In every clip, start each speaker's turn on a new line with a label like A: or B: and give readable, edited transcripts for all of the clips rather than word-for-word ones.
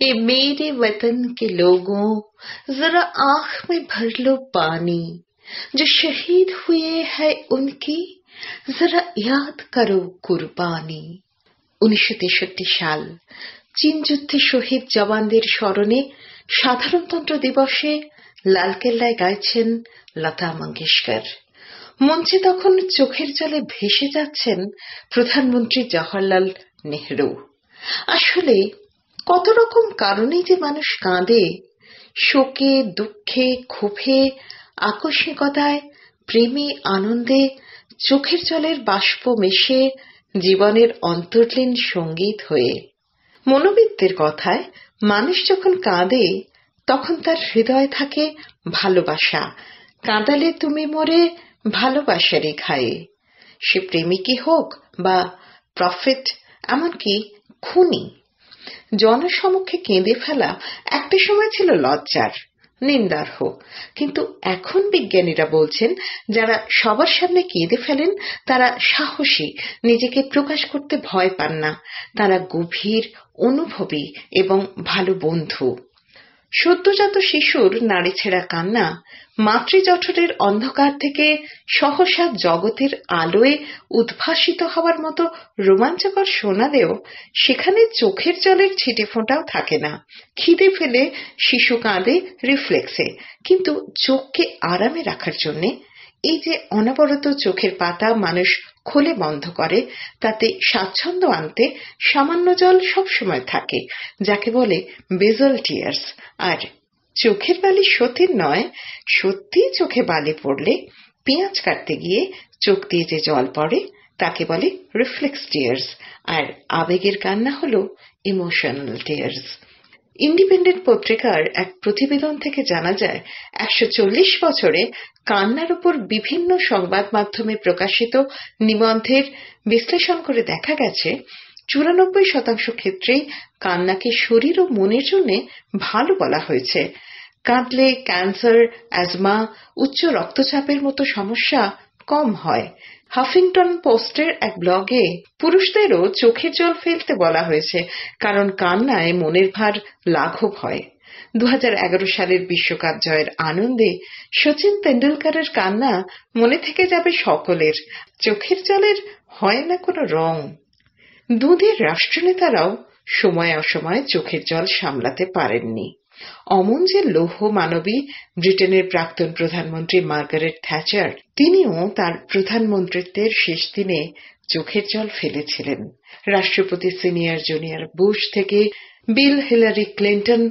A: ए मेरे वतन के लोगों, जरा आंख में भर लो पानी, जो शहीद हुए हैं उनकी जरा याद करो कुরবানি। 1963 সাল চীন যুদ্ধে শহীদ জওয়ানদের স্মরণে সাধারণতন্ত্র দিবসে লালকেল্লায় গাইছেন লতা মঙ্গেশকর। মঞ্চে তখন চোখের জলে ভেসে যাচ্ছেন প্রধানমন্ত্রী জওহরলাল নেহরু। আসলে কত রকম কারণেই যে মানুষ কাঁদে, শোকে, দুঃখে, ক্ষোভে, আকস্মিকতায়, প্রেমে, আনন্দে, চোখের জলের বাষ্প মেশে জীবনের অন্তর্লীন সঙ্গীত হয়ে। মনোবিদদের কথায় মানুষ যখন কাঁদে তখন তার হৃদয়ে থাকে ভালোবাসা। কাঁদালে তুমি মোরে ভালোবাসারই খায়ে। সে প্রেমিকই হোক বা প্রফেট, এমনকি খুনি। জনসমক্ষে কেঁদে ফেলা একটা সময় ছিল লজ্জার, নিন্দার হোক, কিন্তু এখন বিজ্ঞানীরা বলছেন যারা সবার সামনে কেঁদে ফেলেন তারা সাহসী, নিজেকে প্রকাশ করতে ভয় পান না, তারা গভীর, অনুভবী এবং ভালো বন্ধু। সদ্যজাত শিশুর নাড়িছেড়া কান্না মাতৃজঠরের অন্ধকার থেকে সহসা জগতের আলোয় উদ্ভাসিত হওয়ার মতো রোমাঞ্চকর শোনালেও সেখানে চোখের জলের ছিটে ফোঁটাও থাকে না। খিদে ফেলে শিশু কাঁদে রিফ্লেক্সে, কিন্তু চোখকে আরামে রাখার জন্যে। এই যে অনবরত চোখের পাতা মানুষ খোলে বন্ধ করে, তাতে স্বাচ্ছন্দ্য আনতে সামান্য জল সবসময় থাকে, যাকে বলে বেজল টিয়ার্স। আর চোখের বালি সতীর নয়, সত্যি চোখে বালি পড়লে পেঁয়াজ কাটতে গিয়ে চোখ দিয়ে যে জল পড়ে তাকে বলে রিফ্লেক্স টিয়ার্স। আর আবেগের কান্না হলো ইমোশনাল টিয়ার্স। ইন্ডিপেন্ডেন্ট পত্রিকার এক প্রতিবেদন থেকে জানা যায় 140 বছরে কান্নার উপর বিভিন্ন সংবাদ মাধ্যমে প্রকাশিত নিবন্ধের বিশ্লেষণ করে দেখা গেছে 94% ক্ষেত্রেই কান্নাকে শরীর ও মনের জন্য ভালো বলা হয়েছে। কাঁদলে ক্যান্সার, অ্যাজমা, উচ্চ রক্তচাপের মতো সমস্যা কম হয়। হাফিংটন পোস্টের এক ব্লগে পুরুষদেরও চোখের জল ফেলতে বলা হয়েছে, কারণ কান্নায় মনের ভার লাঘব হয়। 2011 সালের বিশ্বকাপ জয়ের আনন্দে সচিন তেন্ডুলকরের কান্না মনে থেকে যাবে সকলের। চোখের জলের হয় না কোনো রং। দুধের রাষ্ট্রনেতারাও সময় অসময়ে চোখের জল সামলাতে পারেননি। অমন যে লৌহ মানবী ব্রিটেনের প্রাক্তন প্রধানমন্ত্রী মার্গারেট থ্যাচার, তিনিও তার প্রধানমন্ত্রিত্বের শেষ দিনে চোখের জল ফেলেছিলেন। রাষ্ট্রপতি সিনিয়র জুনিয়র বুশ থেকে বিল হিলারি ক্লিন্টন,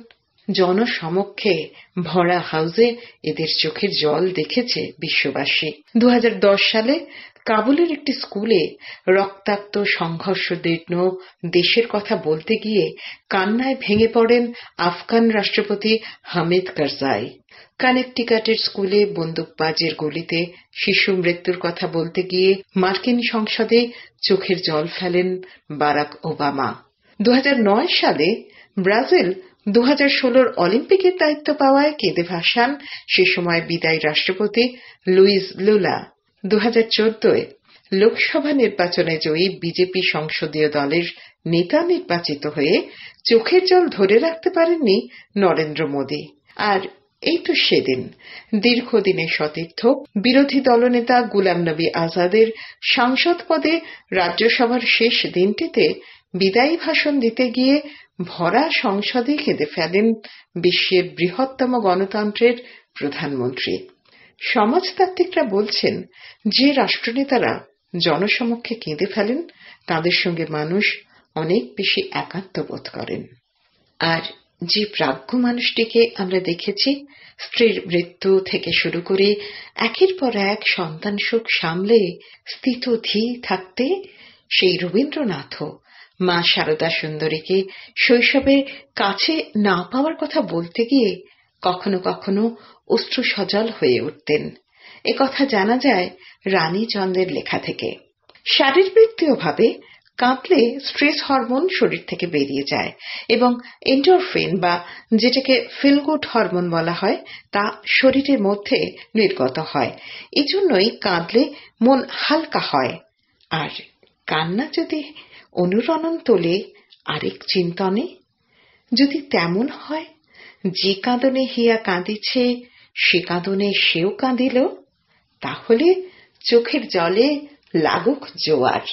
A: জনসমক্ষে ভরা হাউজে এদের চোখের জল দেখেছে বিশ্ববাসী। 2010 সালে কাবুলের একটি স্কুলে রক্তাক্ত সংঘর্ষদীর্ণ দেশের কথা বলতে গিয়ে কান্নায় ভেঙে পড়েন আফগান রাষ্ট্রপতি হামিদ কারজাই। কানেকটিকাটের স্কুলে বন্দুকবাজের গুলিতে শিশু মৃত্যুর কথা বলতে গিয়ে মার্কিন সংসদে চোখের জল ফেলেন বারাক ওবামা। 2009 সালে ব্রাজিল 2016 অলিম্পিকের দায়িত্ব পাওয়ায় কেঁদে ভাসান সে সময় বিদায়ী রাষ্ট্রপতি লুইস লুলা। 2014 লোকসভা নির্বাচনে জয়ী বিজেপি সংসদীয় দলের নেতা নির্বাচিত হয়ে চোখের জল ধরে রাখতে পারেননি নরেন্দ্র মোদী। আর এই তো সেদিন দীর্ঘদিনের সতীর্থ বিরোধী দলনেতা গুলাম নবী আজাদের সাংসদ পদে রাজ্যসভার শেষ দিনটিতে বিদায়ী ভাষণ দিতে গিয়ে ভরা সংসদে কেঁদে ফেলেন বিশ্বের বৃহত্তম গণতন্ত্রের প্রধানমন্ত্রী। সমাজতাত্ত্বিকরা বলছেন যে রাষ্ট্রনেতারা জনসমক্ষে কেঁদে ফেলেন তাদের সঙ্গে মানুষ অনেক বেশি একাত্ম বোধ করেন। আর যে প্রাজ্ঞ মানুষটিকে আমরা দেখেছি স্ত্রীর মৃত্যু থেকে শুরু করে একের পর এক সন্তান শোক সামলে স্থিতধী থাকতে, সেই রবীন্দ্রনাথও মা শারদা সুন্দরীকে শৈশবে কাছে না পাওয়ার কথা বলতে গিয়ে কখনো কখনো অশ্রু সজল হয়ে উঠতেন। একথা জানা যায় রানীচন্দ্রের লেখা থেকে। শারীরবৃত্তীয়ভাবে কাঁদলে স্ট্রেস হরমোন শরীর থেকে বেরিয়ে যায় এবং এন্ডোরফিন বা যেটাকে ফিল গুড হরমোন বলা হয় তা শরীরের মধ্যে নির্গত হয়। এজন্যই কাঁদলে মন হালকা হয়। আর কান্না যদি অনুরণন তোলে আরেক চিন্তনে, যদি তেমন হয়, যে কাঁদনে হিয়া কাঁদিছে সে কাঁদনে সেও কাঁদিল, তাহলে চোখের জলে লাগুক জোয়ার।